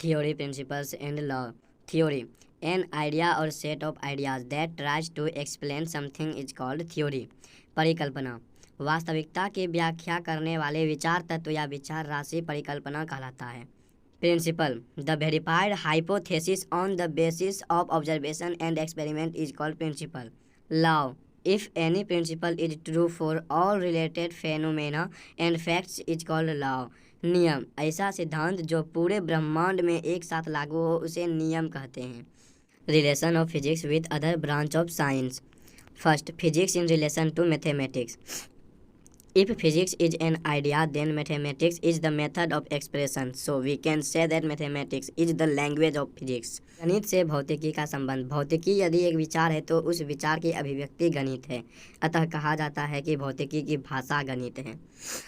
Theory, principles and law. Theory. An idea or set of ideas that tries to explain something is called theory. परिकल्पना वास्तविकता की व्याख्या करने वाले विचार तत्व या विचार राशि परिकल्पना कहलाता है. Principle. The verified hypothesis on the basis of observation and experiment is called principle. Law. If any principle is true for all related phenomena and facts is called law. नियम. ऐसा सिद्धांत जो पूरे ब्रह्मांड में एक साथ लागू हो उसे नियम कहते हैं. Relation of physics with other branch of science. First, physics in relation to mathematics. If physics is an idea, then mathematics is the method of expression. So we can say that mathematics is the language of physics. गणित से भौतिकी का संबंध. भौतिकी यदि एक विचार है तो उस विचार की अभिव्यक्ति गणित है. अतः कहा जाता है कि भौतिकी की भाषा गणित है.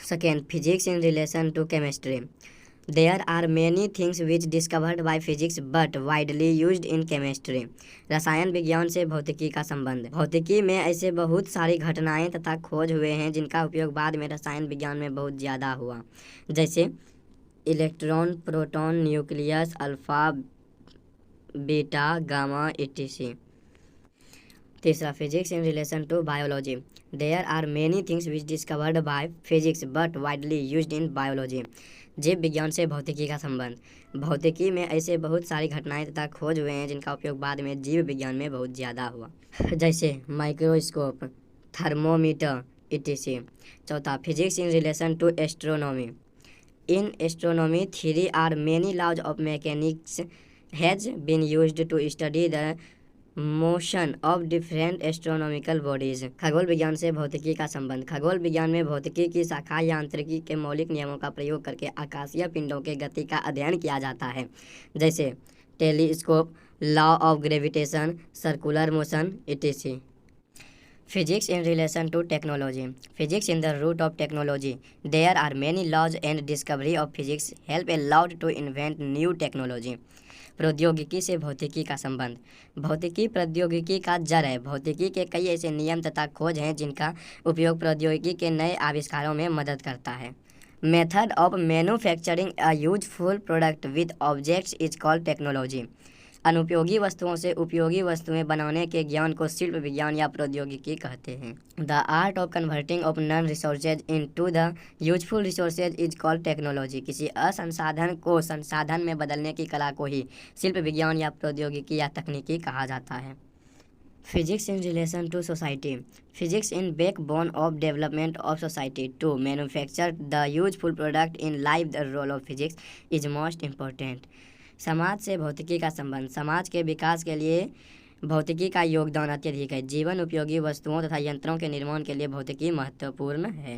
Second, physics in relation to chemistry. There are many things which discovered by physics but widely used in chemistry. रसायन विज्ञान से भौतिकी का संबंध. भौतिकी में ऐसे बहुत सारी घटनाएं तथा खोज हुए हैं जिनका उपयोग बाद में रसायन विज्ञान में बहुत ज़्यादा हुआ, जैसे electron, proton, nucleus, alpha, beta, gamma etc. तीसरा, physics in relation to biology. There are many things which discovered by physics but widely used in biology. जीव विज्ञान से भौतिकी का संबंध. भौतिकी में ऐसे बहुत सारी घटनाएं तथा खोज हुए हैं जिनका उपयोग बाद में जीव विज्ञान में बहुत ज़्यादा हुआ, जैसे माइक्रोस्कोप, थर्मोमीटर etc. चौथा, physics in relation to astronomy. In astronomy theory are many laws of mechanics has been used to study the motion of different astronomical bodies. खगोल विज्ञान से भौतिकी का संबंध. खगोल विज्ञान में भौतिकी की शाखा यांत्रिकी के मौलिक नियमों का प्रयोग करके आकाशीय पिंडों के गति का अध्ययन किया जाता है, जैसे telescope, law of gravitation, circular motion etc. Physics in relation to technology. Physics in the root of technology. There are many laws and discovery of physics help a lot to invent new technology. प्रौद्योगिकी से भौतिकी का संबंध. भौतिकी प्रौद्योगिकी का जड़ है. भौतिकी के कई ऐसे नियम तथा खोज हैं जिनका उपयोग प्रौद्योगिकी के नए आविष्कारों में मदद करता है. Method of manufacturing a useful product with objects is called technology. अनुपयोगी वस्तुओं से उपयोगी वस्तुएं बनाने के ज्ञान को शिल्प विज्ञान या प्रौद्योगिकी कहते हैं. The art of converting of non resources into the useful resources is called technology. किसी असंसाधन को संसाधन में बदलने की कला को ही शिल्प विज्ञान या प्रौद्योगिकी या तकनीकी कहा जाता है. Physics in relation to society. Physics in backbone of development of society. To manufacture the useful product in life the role of physics is most important. समाज से भौतिकी का संबंध. समाज के विकास के लिए भौतिकी का योगदान अत्यधिक है. जीवन उपयोगी वस्तुओं तथा यंत्रों के निर्माण के लिए भौतिकी महत्वपूर्ण है.